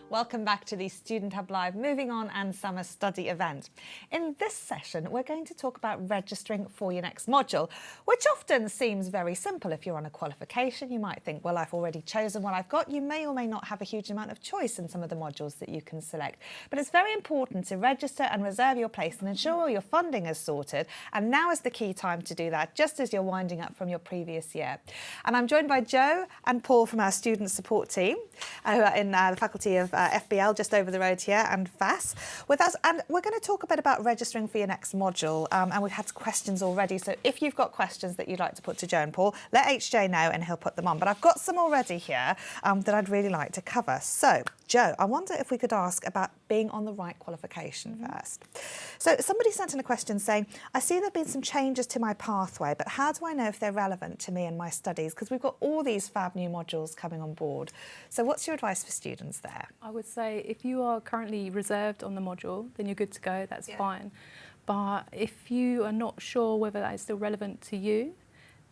Welcome back to the Student Hub Live Moving On and Summer Study event. In this session, we're going to talk about registering for your next module, which often seems very simple. If you're on a qualification, you might think, well, I've already chosen what I've got. You may or may not have a huge amount of choice in some of the modules that you can select. But it's very important to register and reserve your place and ensure all your funding is sorted. And now is the key time to do that, just as you're winding up from your previous year. And I'm joined by Joe and Paul from our student support team, who are in the Faculty of FBL just over the road here, and FAS with us, and we're going to talk a bit about registering for your next module, and we've had questions already, so if you've got questions that you'd like to put to Joe and Paul, let HJ know and he'll put them on. But I've got some already here that I'd really like to cover. So Joe, I wonder if we could ask about being on the right qualification first. So somebody sent in a question saying, I see there have been some changes to my pathway, but how do I know if they're relevant to me and my studies? Because we've got all these fab new modules coming on board. So what's your advice for students there? I would say if you are currently reserved on the module, then you're good to go, that's fine. But if you are not sure whether that is still relevant to you,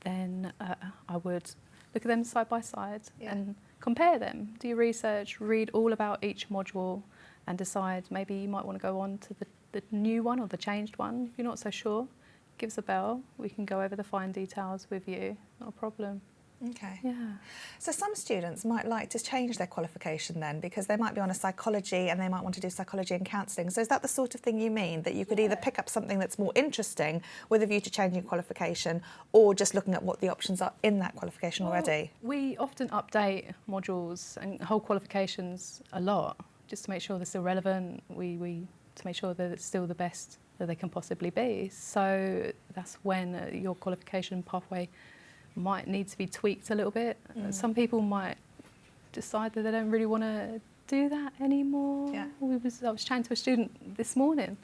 then I would look at them side by side and compare them. Do your research, read all about each module and decide maybe you might want to go on to the new one or the changed one. If you're not so sure, give us a bell. We can go over the fine details with you, not a problem. Okay. Yeah. So some students might like to change their qualification then, because they might be on a psychology and they might want to do psychology and counselling. So is that the sort of thing you mean, that you could either pick up something that's more interesting with a view to changing your qualification, or just looking at what the options are in that qualification already? We often update modules and whole qualifications a lot, just to make sure they're still relevant. To make sure that it's still the best that they can possibly be. So that's when your qualification pathway might need to be tweaked a little bit. Some people might decide that they don't really want to do that anymore. Yeah. I was chatting to a student this morning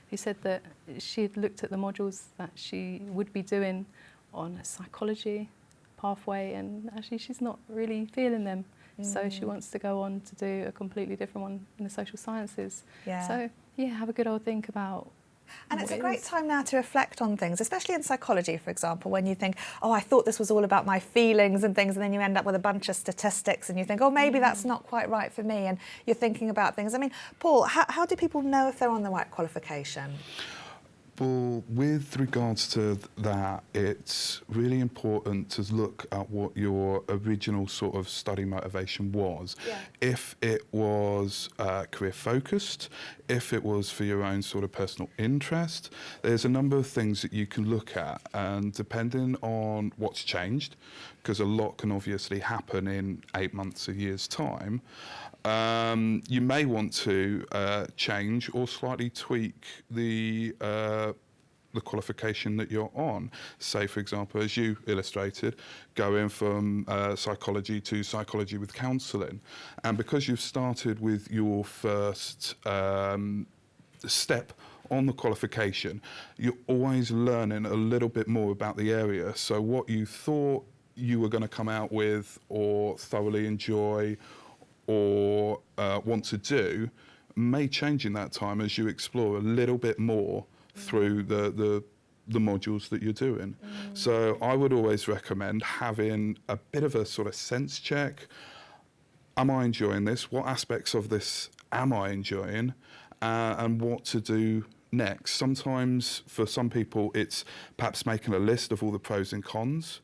who said that she'd looked at the modules that she would be doing on a psychology pathway, and actually she's not really feeling them. So she wants to go on to do a completely different one in the social sciences. Yeah. So yeah, have a good old think about. And it's a great time now to reflect on things, especially in psychology, for example, when you think, oh, I thought this was all about my feelings and things, and then you end up with a bunch of statistics and you think, oh, maybe that's not quite right for me, and you're thinking about things. I mean, Paul, how do people know if they're on the right qualification? Well, with regards to that, it's really important to look at what your original sort of study motivation was. Yeah. If it was career focused, if it was for your own sort of personal interest, there's a number of things that you can look at, and depending on what's changed, because a lot can obviously happen in 8 months, a year's time, you may want to change or slightly tweak the qualification that you're on. Say, for example, as you illustrated, going from psychology to psychology with counselling. And because you've started with your first step on the qualification, you're always learning a little bit more about the area. So what you thought you were going to come out with or thoroughly enjoy or want to do may change in that time as you explore a little bit more through the modules that you're doing. So I would always recommend having a bit of a sort of sense check. Am I enjoying this? What aspects of this am I enjoying? And what to do next. Sometimes for some people it's perhaps making a list of all the pros and cons.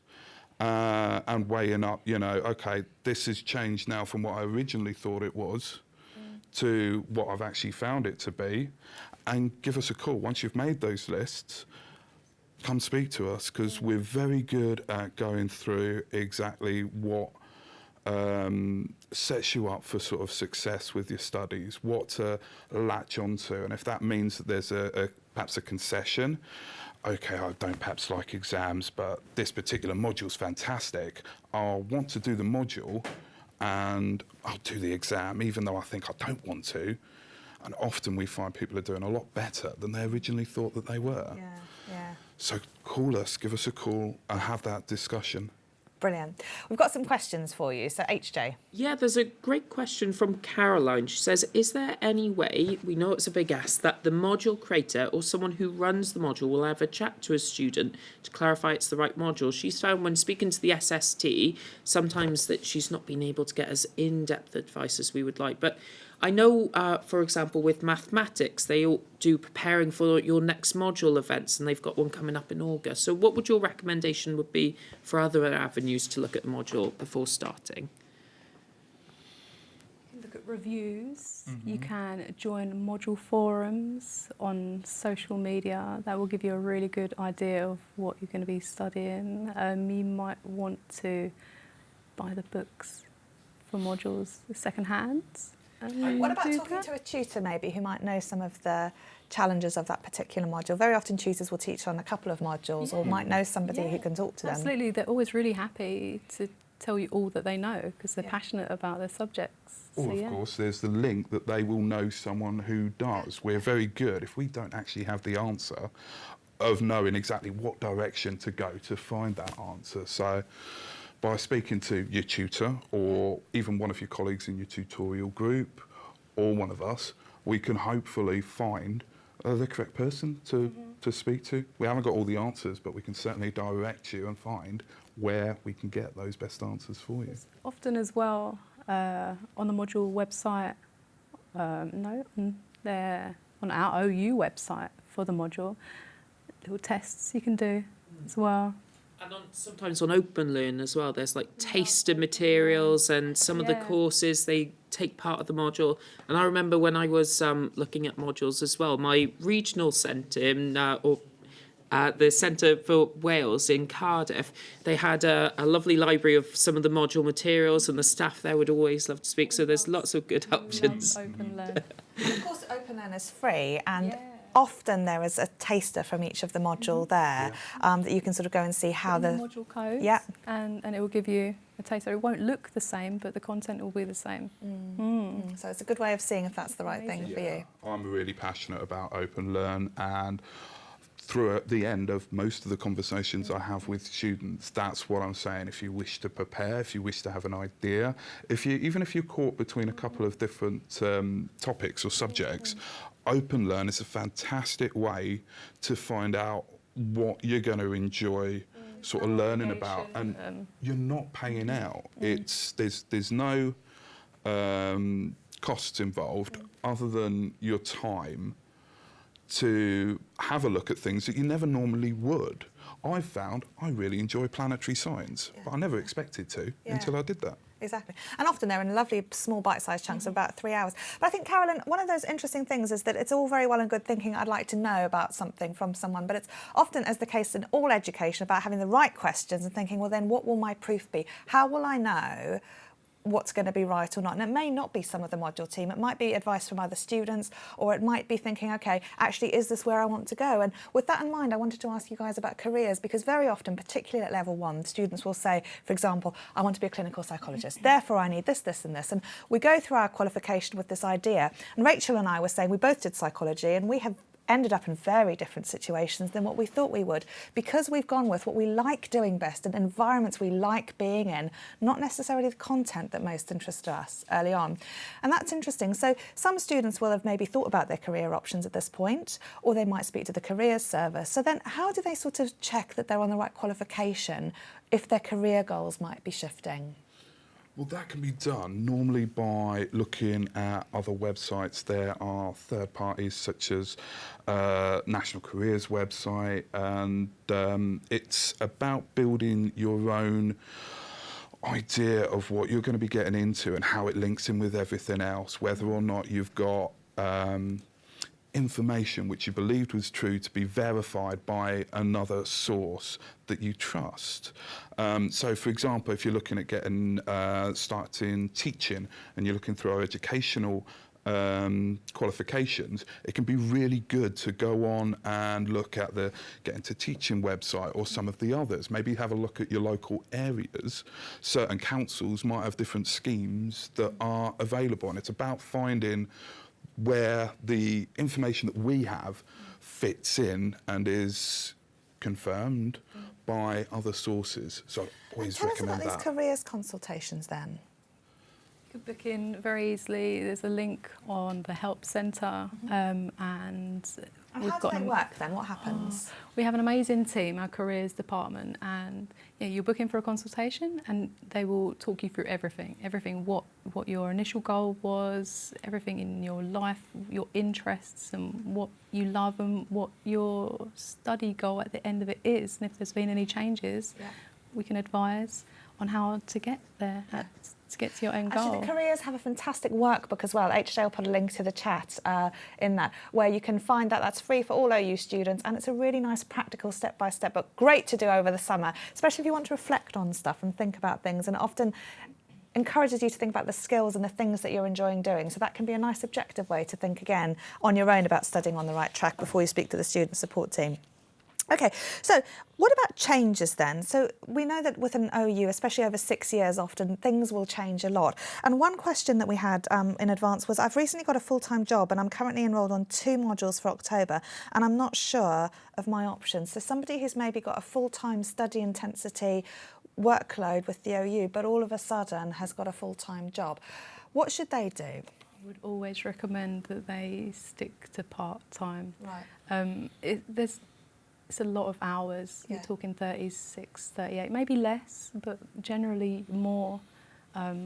And weighing up, okay, this has changed now from what I originally thought it was to what I've actually found it to be, and give us a call. Once you've made those lists, come speak to us, because we're very good at going through exactly what sets you up for sort of success with your studies, what to latch onto, and if that means that there's perhaps a concession. Okay, I don't perhaps like exams, but this particular module's fantastic. I'll want to do the module and I'll do the exam, even though I think I don't want to. And often we find people are doing a lot better than they originally thought that they were. Yeah, yeah. So call us, give us a call and have that discussion. Brilliant. We've got some questions for you. So HJ. Yeah, there's a great question from Caroline. She says, is there any way, we know it's a big ask, that the module creator or someone who runs the module will have a chat to a student to clarify it's the right module? She's found when speaking to the SST, sometimes that she's not been able to get as in-depth advice as we would like. But I know, for example, with mathematics, they all do preparing for your next module events, and they've got one coming up in August. So what would your recommendation would be for other avenues to look at the module before starting? Look at reviews. You can join module forums on social media. That will give you a really good idea of what you're going to be studying. You might want to buy the books for modules second-hand. What about talking to a tutor maybe who might know some of the challenges of that particular module? Very often tutors will teach on a couple of modules or might know somebody who can talk to them. Absolutely, they're always really happy to tell you all that they know because they're passionate about their subjects. Or, So, of course, there's the link that they will know someone who does. We're very good, if we don't actually have the answer, of knowing exactly what direction to go to find that answer. So by speaking to your tutor or even one of your colleagues in your tutorial group or one of us, we can hopefully find the correct person to speak to. We haven't got all the answers, but we can certainly direct you and find where we can get those best answers for you. often as well on the module website, they're on our OU website for the module, little tests you can do as well. And sometimes on Open Learn as well, there's like taster materials and some of the courses, they take part of the module. And I remember when I was looking at modules as well, my regional centre the Centre for Wales in Cardiff, they had a lovely library of some of the module materials, and the staff there would always love to speak. So there's lots of good options. Open Learn. Of course, Open Learn is free, and often there is a taster from each of the module there that you can sort of go and see how the module codes. And it will give you a taster. It won't look the same, but the content will be the same. So it's a good way of seeing if that's the right thing for you. I'm really passionate about Open Learn, and through at the end of most of the conversations I have with students, that's what I'm saying. If you wish to prepare, if you wish to have an idea, even if you're caught between a couple of different topics or subjects, Open Learn is a fantastic way to find out what you're going to enjoy sort of learning about, and you're not paying out. There's no costs involved other than your time to have a look at things that you never normally would. I've found I really enjoy planetary science, but I never expected to until I did that. Exactly. And often they're in lovely small bite-sized chunks of about 3 hours. But I think, Carolyn, one of those interesting things is that it's all very well and good thinking I'd like to know about something from someone, but it's often, as the case in all education, about having the right questions and thinking, well, then what will my proof be? How will I know what's going to be right or not? And it may not be some of the module team, it might be advice from other students, or it might be thinking, okay, actually, is this where I want to go? And with that in mind, I wanted to ask you guys about careers, because very often, particularly at level 1, students will say, for example, I want to be a clinical psychologist, therefore I need this, this and this. And we go through our qualification with this idea. And Rachel and I were saying we both did psychology, and we have ended up in very different situations than what we thought we would, because we've gone with what we like doing best and environments we like being in, not necessarily the content that most interested us early on. And that's interesting. So some students will have maybe thought about their career options at this point, or they might speak to the careers service. So then how do they sort of check that they're on the right qualification if their career goals might be shifting? Well, that can be done normally by looking at other websites. There are third parties such as National Careers website, and it's about building your own idea of what you're going to be getting into and how it links in with everything else, whether or not you've got information which you believed was true to be verified by another source that you trust. So, for example, if you're looking at getting starting teaching and you're looking through our educational qualifications, it can be really good to go on and look at the Get Into Teaching website or some of the others. Maybe have a look at your local areas. Certain councils might have different schemes that are available, and it's about finding where the information that we have fits in and is confirmed by other sources. So I always Tell us recommend about these that. careers consultations then. You could book in very easily. There's a link on the help centre, and And we've how do got they them. work then? What happens? We have an amazing team, our careers department, and you book in for a consultation and they will talk you through everything, what your initial goal was, everything in your life, your interests and what you love and what your study goal at the end of it is. And if there's been any changes, we can advise on how to get there, to get to your end goal. Actually, the careers have a fantastic workbook as well. HJ will put a link to the chat in that, where you can find that. That's free for all OU students, and it's a really nice practical step-by-step book. Great to do over the summer, especially if you want to reflect on stuff and think about things, and it often encourages you to think about the skills and the things that you're enjoying doing. So that can be a nice objective way to think again on your own about studying on the right track before you speak to the student support team. Okay, so what about changes then? So we know that with an OU, especially over 6 years, often things will change a lot. And one question that we had in advance was, I've recently got a full-time job and I'm currently enrolled on 2 modules for October and I'm not sure of my options. So somebody who's maybe got a full-time study intensity workload with the OU, but all of a sudden has got a full-time job. What should they do? I would always recommend that they stick to part-time. Right. It's a lot of hours. You're talking 36, 38, maybe less, but generally more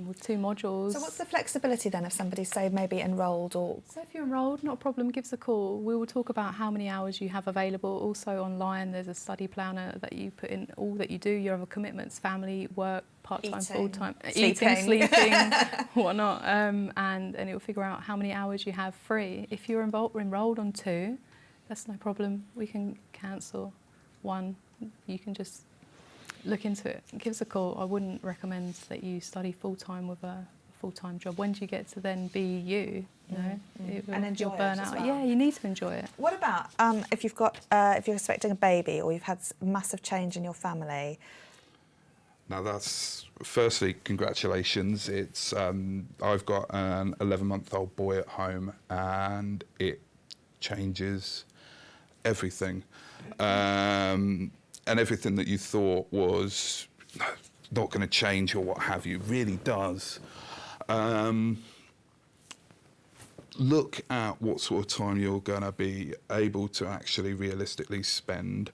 with 2 modules. So what's the flexibility then if somebody's, say, maybe enrolled or... So if you're enrolled, not a problem, give us a call. We will talk about how many hours you have available. Also online, there's a study planner that you put in all that you do, your other commitments, family, work, part-time, full-time, eating, sleeping, whatnot, and it will figure out how many hours you have free. If you're enrolled on 2, that's no problem. We can cancel 1. You can just look into it. Give us a call. I wouldn't recommend that you study full-time with a full-time job. When do you get to then be you? You know, and enjoy you'll burn it as out. well. Yeah, you need to enjoy it. What about if you've got if you're expecting a baby or you've had massive change in your family? Now that's, firstly, congratulations. It's I've got an 11-month-old boy at home and it changes everything. And everything that you thought was not going to change or what have you really does. Look at what sort of time you're going to be able to actually realistically spend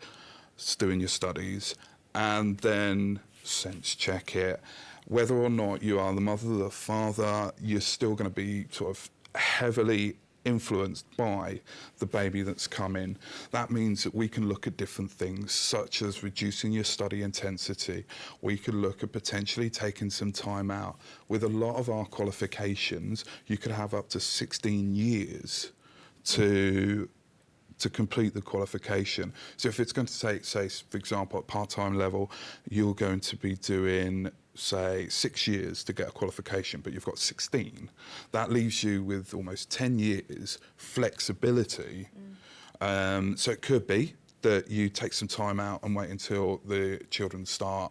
doing your studies, and then sense check it. Whether or not you are the mother, the father, you're still going to be sort of heavily influenced by the baby that's come in. That means that we can look at different things, such as reducing your study intensity. We could look at potentially taking some time out. With a lot of our qualifications, you could have up to 16 years to complete the qualification. So if it's going to take, say, for example, at part-time level, you're going to be doing, say, 6 years to get a qualification, but you've got 16. That leaves you with almost 10 years flexibility. So it could be that you take some time out and wait until the children start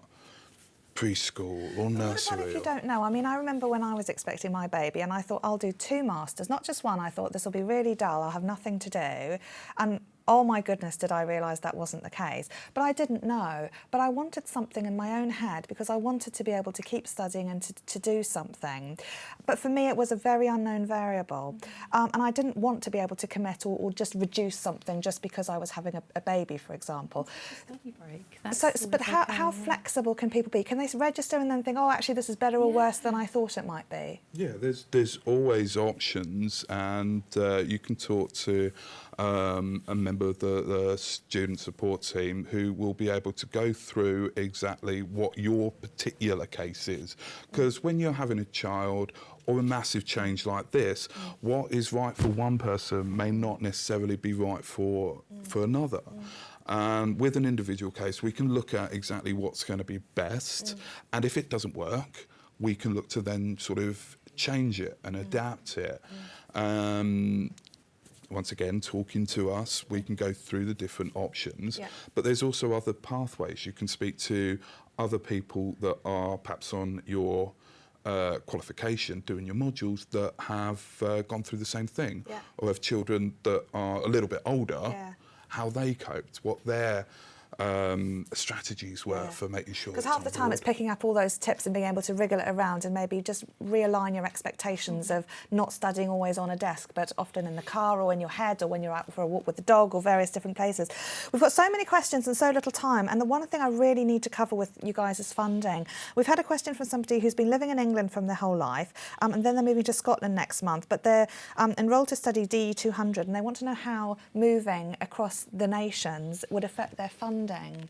preschool or nursery. What if you don't know? I mean, I remember when I was expecting my baby and I thought I'll do 2 masters, not just one. I thought this will be really dull, I'll have nothing to do. And oh my goodness, did I realise that wasn't the case. But I didn't know. But I wanted something in my own head because I wanted to be able to keep studying and to do something. But for me, it was a very unknown variable. And I didn't want to be able to commit or just reduce something just because I was having a baby, for example. Study break. So, but how flexible can people be? Can they register and then think, oh, actually, this is better or worse than I thought it might be? Yeah, there's always options, and you can talk to a member of the student support team who will be able to go through exactly what your particular case is. Because when you're having a child or a massive change like this, what is right for one person may not necessarily be right for another. With an individual case, we can look at exactly what's going to be best, and if it doesn't work, we can look to then sort of change it and adapt it. Once again, talking to us, we can go through the different options, but there's also other pathways. You can speak to other people that are perhaps on your qualification, doing your modules, that have gone through the same thing, or have children that are a little bit older, how they coped, what their strategies were for making sure. Because half the time it's picking up all those tips and being able to wriggle it around and maybe just realign your expectations of not studying always on a desk, but often in the car or in your head or when you're out for a walk with the dog or various different places. We've got so many questions and so little time, and the one thing I really need to cover with you guys is funding. We've had a question from somebody who's been living in England from their whole life, and then they're moving to Scotland next month, but they're enrolled to study DE 200, and they want to know how moving across the nations would affect their funding.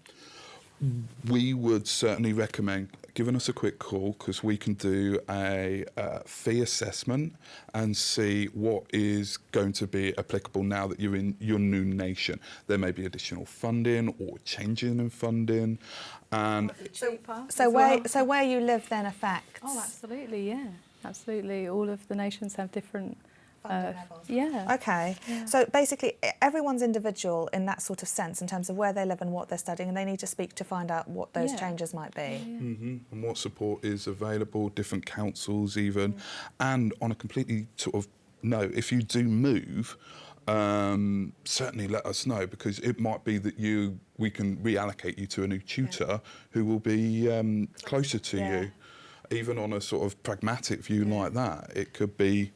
We would certainly recommend giving us a quick call, because we can do a fee assessment and see what is going to be applicable now that you're in your new nation. There may be additional funding or changing in funding. And so where you live then affects. Oh, absolutely, yeah, absolutely. All of the nations have different funding levels. Yeah. Okay. Yeah. So basically, everyone's individual in that sort of sense in terms of where they live and what they're studying, and they need to speak to find out what those changes might be. And what support is available, different councils even, and on a completely sort of note, if you do move, certainly let us know, because it might be that we can reallocate you to a new tutor who will be closer to you. Even on a sort of pragmatic view like that, it could be.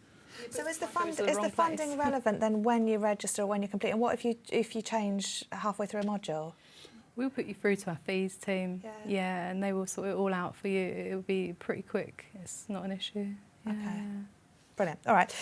So is the funding relevant then when you register or when you complete? And what if you change halfway through a module? We'll put you through to our fees team. Yeah, and they will sort it all out for you. It will be pretty quick. It's not an issue. Yeah. Okay. Brilliant. All right.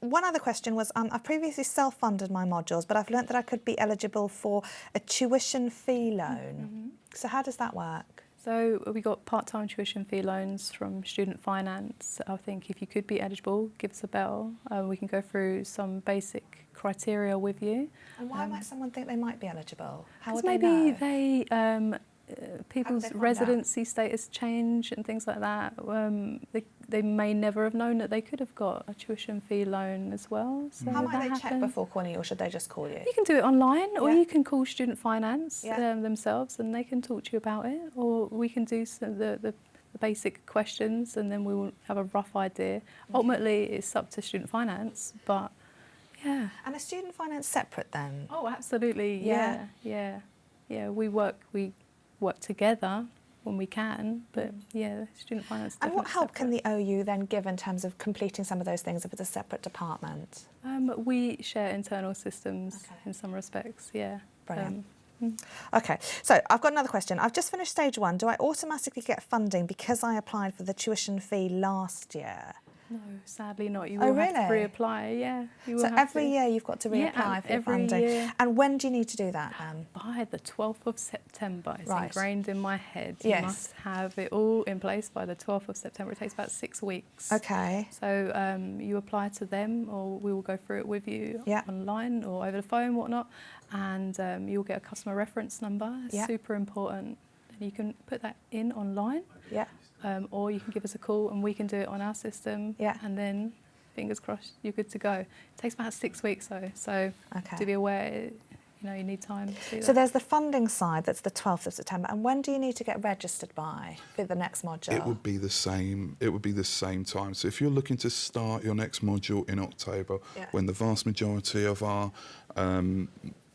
One other question was, I've previously self-funded my modules, but I've learnt that I could be eligible for a tuition fee loan. So how does that work? So we got part-time tuition fee loans from Student Finance. I think if you could be eligible, give us a bell. We can go through some basic criteria with you. And why might someone think they might be eligible? How would maybe they know? People's residency status change and things like that. They may never have known that they could have got a tuition fee loan as well. So how might they check before calling you, or should they just call you? You can do it online, or you can call Student Finance themselves, and they can talk to you about it. Or we can do some, the basic questions, and then we will have a rough idea. Ultimately, it's up to Student Finance, but yeah. And is Student Finance separate then? Oh, absolutely. Yeah. We work together when we can, but Student Finance. And what help can the OU then give in terms of completing some of those things if it's a separate department? We share internal systems in some respects. Yeah. Brilliant. Okay, so I've got another question. I've just finished stage 1. Do I automatically get funding because I applied for the tuition fee last year? No, sadly not. You will have to reapply, So every year you've got to reapply for funding. Year. And when do you need to do that then? By the 12th of September. It's ingrained in my head. You must have it all in place by the 12th of September. It takes about 6 weeks. Okay. So you apply to them, or we will go through it with you online or over the phone, whatnot, and you'll get a customer reference number. It's super important. And you can put that in online. Yeah. Or you can give us a call and we can do it on our system. Yeah. And then, fingers crossed, you're good to go. It takes about 6 weeks though, so to be aware, you need time to do that. So there's the funding side, that's the 12th of September. And when do you need to get registered by for the next module? It would be the same. It would be the same time. So if you're looking to start your next module in October, when the vast majority of our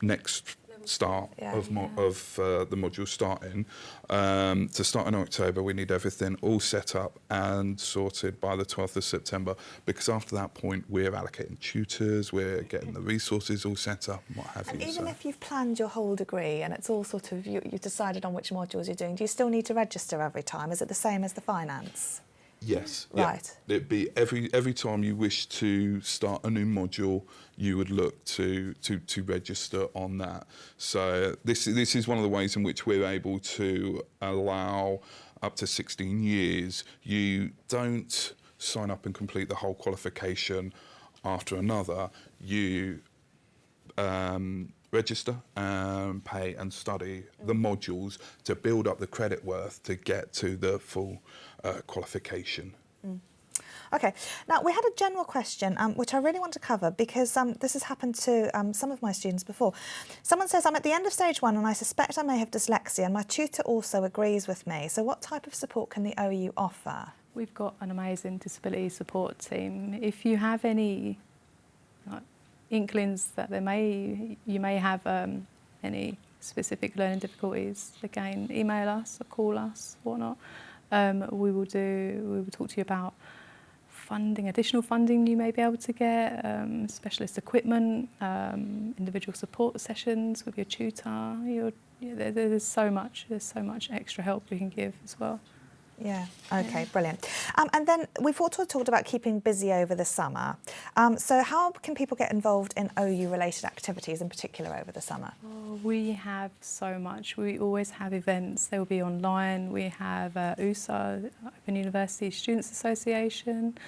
next start of the module starting, to start in October, we need everything all set up and sorted by the 12th of September, because after that point we're allocating tutors, we're getting the resources all set up and what have you. And even if you've planned your whole degree and it's all sort of, you've decided on which modules you're doing, do you still need to register every time? Is it the same as the finance? Yes. Right. Yeah. It'd be every time you wish to start a new module, you would look to register on that. So this is one of the ways in which we're able to allow up to 16 years. You don't sign up and complete the whole qualification after another. You register and pay and study the modules to build up the credit worth to get to the full qualification. Okay, now we had a general question which I really want to cover, because this has happened to some of my students before. Someone says, I'm at the end of stage 1 and I suspect I may have dyslexia, and my tutor also agrees with me. So what type of support can the OU offer? We've got an amazing disability support team. If you have any inklings that you may have any specific learning difficulties, again, email us or call us, whatnot. We will talk to you about funding, additional funding you may be able to get, specialist equipment, individual support sessions with your tutor. There's so much extra help we can give as well. Yeah, okay, brilliant. And then we've also talked about keeping busy over the summer. So how can people get involved in OU-related activities, in particular over the summer? Oh, we have so much. We always have events. They will be online. We have USA, Open University Students Association.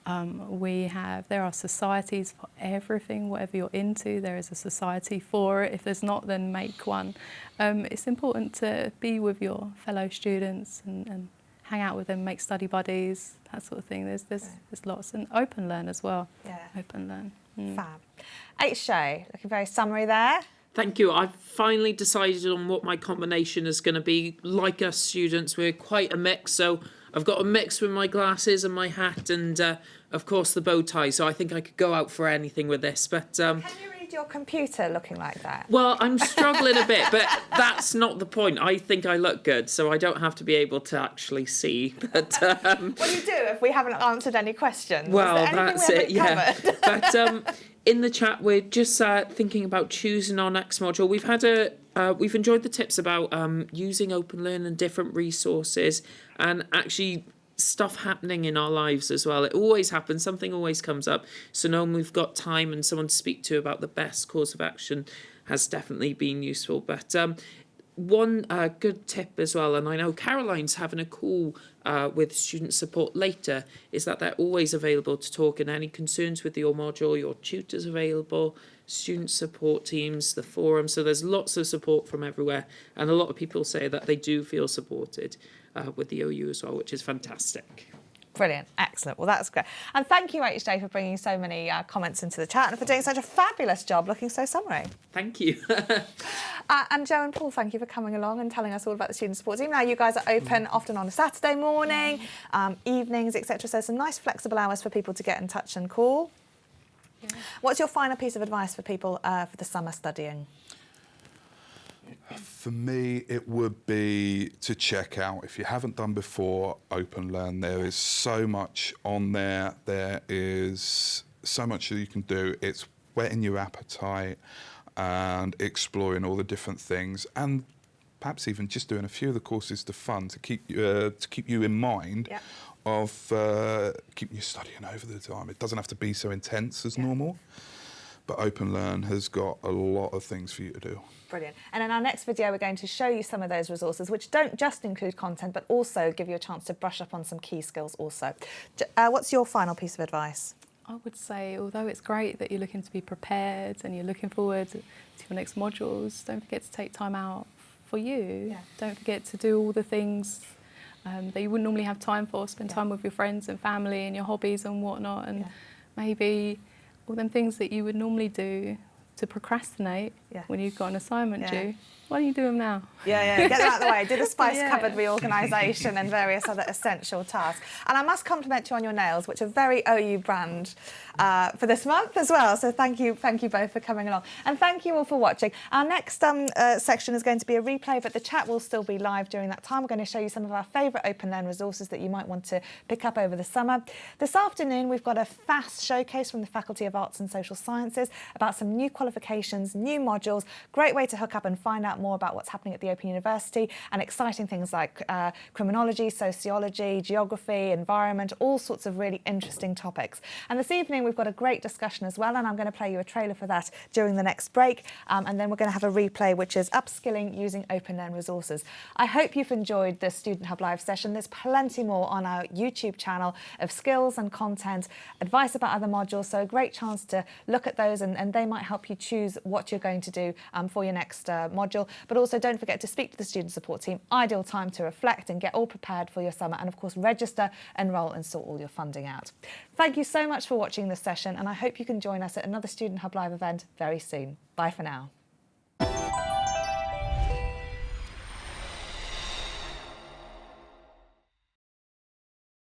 There are societies for everything, whatever you're into, there is a society for it. If there's not, then make one. It's important to be with your fellow students and hang out with them, make study buddies, that sort of thing. There's lots. And Open Learn as well. Yeah. Open Learn. Fab. HJ, looking very summary there. Thank you. I've finally decided on what my combination is going to be. Like us students, we're quite a mix. So I've got a mix with my glasses and my hat and, of course, the bow tie. So I think I could go out for anything with this. But Can you read your computer looking like that? Well, I'm struggling a bit, but that's not the point. I think I look good, so I don't have to be able to actually see. But What do you do if we haven't answered any questions? Well, that's it, yeah. But in the chat, we're just thinking about choosing our next module. We've enjoyed the tips about using Open Learn and different resources, and actually stuff happening in our lives as well. It always happens, something always comes up. So knowing we've got time and someone to speak to about the best course of action has definitely been useful. But one good tip as well, and I know Caroline's having a call with student support later, is that they're always available to talk, and any concerns with your module, your tutor's available, student support teams, the forum. So there's lots of support from everywhere, and a lot of people say that they do feel supported with the OU as well, which is fantastic. Brilliant, excellent. Well, that's great. And thank you, HJ, for bringing so many comments into the chat and for doing such a fabulous job looking so summary. Thank you. And Joe and Paul, thank you for coming along and telling us all about the student support team. Now, you guys are open often on a Saturday morning, evenings, etc. So some nice flexible hours for people to get in touch and call. Yeah. What's your final piece of advice for people for the summer studying? For me, it would be to check out, if you haven't done before, Open Learn. There is so much on there. There is so much that you can do. It's whetting your appetite and exploring all the different things, and perhaps even just doing a few of the courses to fun to keep you in mind. Yeah. Of keeping you studying over the time. It doesn't have to be so intense as normal, but Open Learn has got a lot of things for you to do. Brilliant. And in our next video, we're going to show you some of those resources, which don't just include content, but also give you a chance to brush up on some key skills also. What's your final piece of advice? I would say, although it's great that you're looking to be prepared and you're looking forward to your next modules, don't forget to take time out for you. Yeah. Don't forget to do all the things that you wouldn't normally have time for. Spend time with your friends and family and your hobbies and whatnot, and maybe all them things that you would normally do to procrastinate when you've got an assignment due. Why don't you do them now? Get them out of the way. Do the spice cupboard reorganisation and various other essential tasks. And I must compliment you on your nails, which are very OU brand for this month as well. So thank you both for coming along. And thank you all for watching. Our next section is going to be a replay, but the chat will still be live during that time. We're going to show you some of our favourite Open Learn resources that you might want to pick up over the summer. This afternoon, we've got a fast showcase from the Faculty of Arts and Social Sciences about some new qualifications, new modules. Great way to hook up and find out more about what's happening at the Open University, and exciting things like criminology, sociology, geography, environment, all sorts of really interesting topics. And this evening we've got a great discussion as well, and I'm going to play you a trailer for that during the next break, and then we're going to have a replay which is upskilling using Open Learn resources. I hope you've enjoyed the Student Hub Live session. There's plenty more on our YouTube channel of skills and content, advice about other modules, so a great chance to look at those, and they might help you choose what you're going to do for your next module. But also don't forget to speak to the student support team. Ideal time to reflect and get all prepared for your summer, and of course register, enrol and sort all your funding out. Thank you so much for watching this session, and I hope you can join us at another Student Hub Live event very soon. Bye for now.